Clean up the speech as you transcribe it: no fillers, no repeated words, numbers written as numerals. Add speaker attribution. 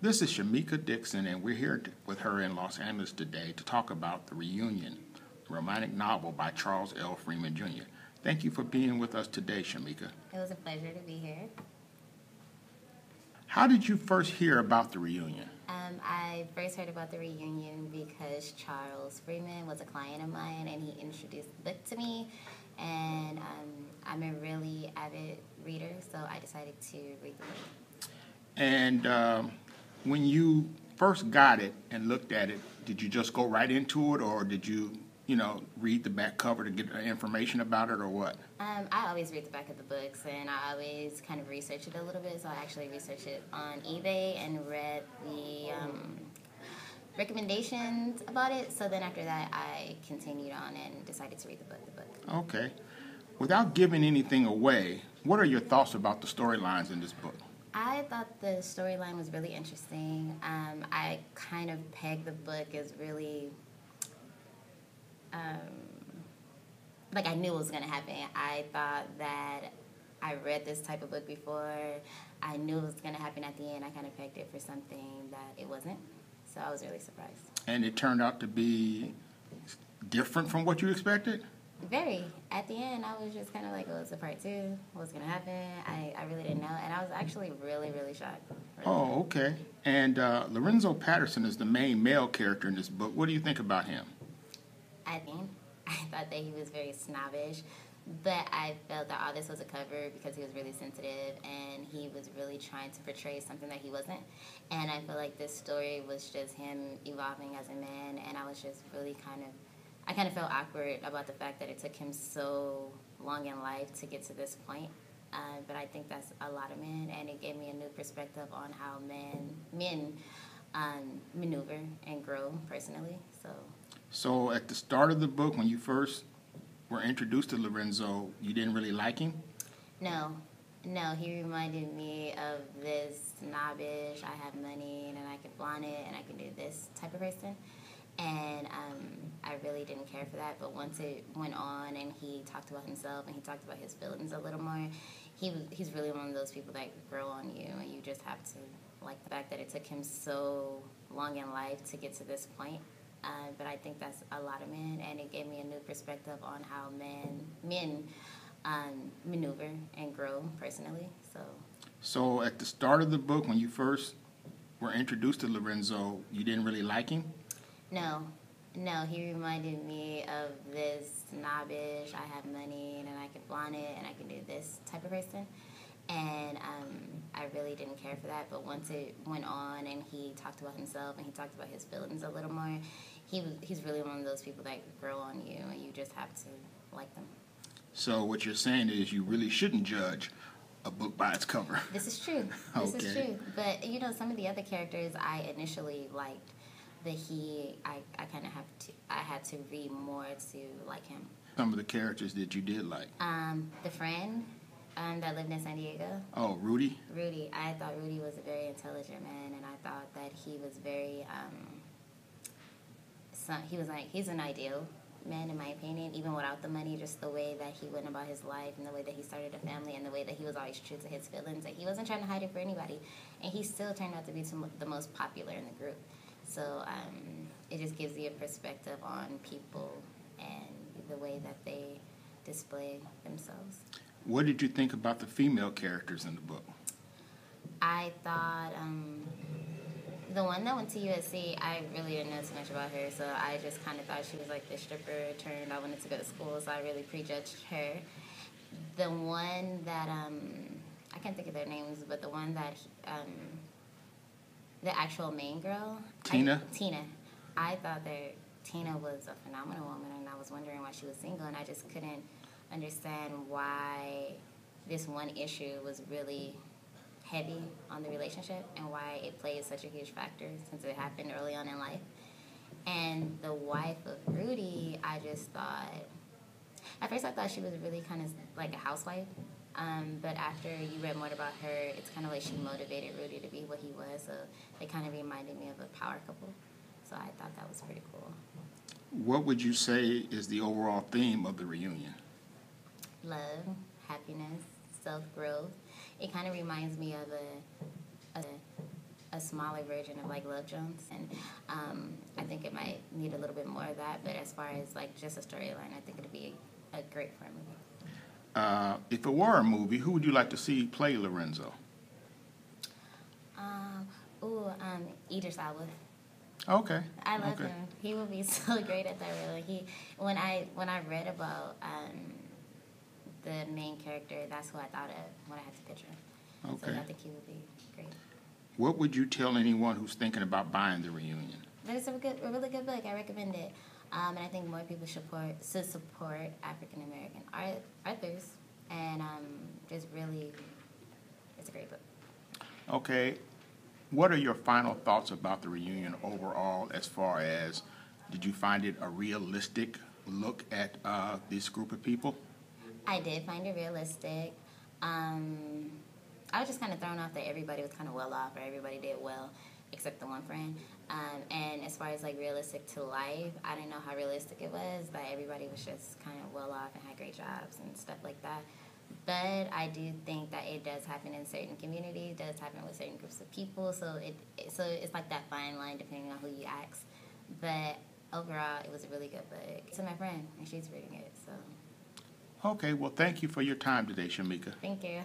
Speaker 1: This is Shameka Dixon, and we're here with her in Los Angeles today to talk about The Reunion, a romantic novel by Charles L. Freeman, Jr. Thank you for being with us today, Shameka.
Speaker 2: It was a pleasure to be here.
Speaker 1: How did you first hear about The Reunion?
Speaker 2: I first heard about The Reunion because Charles Freeman was a client of mine, and he introduced the book to me. And I'm a really avid reader, so I decided to read the book.
Speaker 1: And when you first got it and looked at it, did you just go right into it, or did you, read the back cover to get information about it, or what?
Speaker 2: I always read the back of the books, and I always kind of research it a little bit. So I actually researched it on eBay and read the recommendations about it. So then after that, I continued on and decided to read the book.
Speaker 1: Okay. Without giving anything away, what are your thoughts about the storylines in this book?
Speaker 2: I thought the storyline was really interesting. I kind of pegged the book as really, like I knew it was going to happen. I thought that I read this type of book before. I knew it was going to happen at the end. I kind of pegged it for something that it wasn't. So I was really surprised.
Speaker 1: And it turned out to be different from what you expected?
Speaker 2: Very. At the end, I was just kind of like, oh, it's a part two. What's going to happen? I really didn't know. And I was actually really, really shocked.
Speaker 1: Oh, okay. And Lorenzo Patterson is the main male character in this book. What do you think about him?
Speaker 2: I thought that he was very snobbish, but I felt that all this was a cover because he was really sensitive and he was really trying to portray something that he wasn't. And I feel like this story was just him evolving as a man, and I was just really I kind of felt awkward about the fact that it took him so long in life to get to this point. But I think that's a lot of men, and it gave me a new perspective on how men maneuver and grow personally.
Speaker 1: So at the start of the book, when you first were introduced to Lorenzo, you didn't really like him?
Speaker 2: No, he reminded me of this snobbish, I have money and I can flaunt it and I can do this type of person. And I really didn't care for that, but once it went on and he talked about himself and he talked about his feelings a little more, he's really one of those people that grow on you, and you just have to like the fact that it took him so long in life to get to this point. But I think that's a lot of men, and it gave me a new perspective on how men maneuver and grow personally.
Speaker 1: So at the start of the book, when you first were introduced to Lorenzo, you didn't really like him?
Speaker 2: No, he reminded me of this snobbish, I have money and I can flaunt it and I can do this type of person. And I really didn't care for that, but once it went on and he talked about himself and he talked about his feelings a little more, he's really one of those people that grow on you, and you just have to like them.
Speaker 1: So what you're saying is you really shouldn't judge a book by its cover.
Speaker 2: This is true. This is true. But, some of the other characters I initially liked, but I had to read more to like him.
Speaker 1: Some of the characters that you did like?
Speaker 2: The friend that lived in San Diego.
Speaker 1: Oh, Rudy?
Speaker 2: Rudy. I thought Rudy was a very intelligent man, and I thought that he was very, he's an ideal man in my opinion, even without the money, just the way that he went about his life and the way that he started a family and the way that he was always true to his feelings, and he wasn't trying to hide it for anybody, and he still turned out to be the most popular in the group. So it just gives you a perspective on people and the way that they display themselves.
Speaker 1: What did you think about the female characters in the book?
Speaker 2: I thought the one that went to USC, I really didn't know too much about her, so I just kind of thought she was like the stripper turned I wanted to go to school, so I really prejudged her. The one that, I can't think of their names, but the one that, the actual main girl.
Speaker 1: Tina?
Speaker 2: I thought that Tina was a phenomenal woman, and I was wondering why she was single, and I just couldn't understand why this one issue was really heavy on the relationship and why it played such a huge factor since it happened early on in life. And the wife of Rudy, I just thought, at first I thought she was really kind of like a housewife, but after you read more about her, it's kind of like she motivated Rudy to be what he was, so they kind of reminded me of a power couple, so I thought that was pretty cool.
Speaker 1: What would you say is the overall theme of The Reunion?
Speaker 2: Love, happiness, self-growth. It kind of reminds me of a smaller version of like Love Jones, and I think it might need a little bit more of that. But as far as like just a storyline, I think it'd be a great for a movie.
Speaker 1: If it were a movie, who would you like to see play Lorenzo?
Speaker 2: Idris Elba.
Speaker 1: Okay.
Speaker 2: I love him. He would be so great at that role. When I read about the main character, that's who I thought of when I had to picture him.
Speaker 1: Okay.
Speaker 2: So I think he would be great.
Speaker 1: What would you tell anyone who's thinking about buying The Reunion?
Speaker 2: But it's a really good book. I recommend it. And I think more people should support African American authors. And just really, it's a great book.
Speaker 1: Okay. What are your final thoughts about The Reunion overall, as far as, did you find it a realistic look at this group of people?
Speaker 2: I did find it realistic. I was just kind of thrown off that everybody was kind of well off, or everybody did well, except the one friend. And as far as like realistic to life, I didn't know how realistic it was. That everybody was just kind of well off and had great jobs and stuff like that. But I do think that it does happen in certain communities, does happen with certain groups of people. So it's like that fine line depending on who you ask. But overall, it was a really good book. To my friend, and she's reading it. So.
Speaker 1: Okay, well, thank you for your time today, Shameka.
Speaker 2: Thank you.